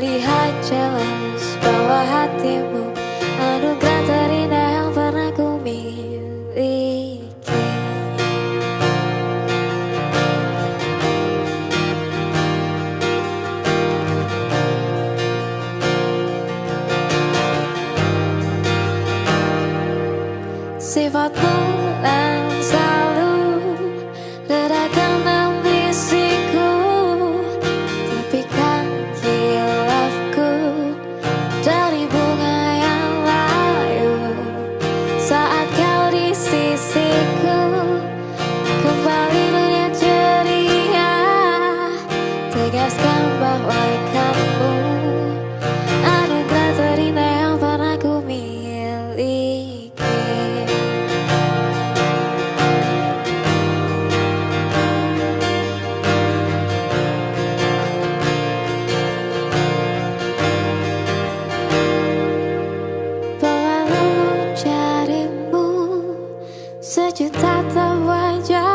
lihat jelas bahwa hatimu anugerah terindah yang pernah ku miliki. Sifatmu yang selalu redakan ambisiku, tapi kan hilafku dari bunga yang layu. Saat kau di sisiku, kembali dunia ceria, tegaskan bahwa kamu anugerah terindah yang pernah ku miliki. Sejuta wajah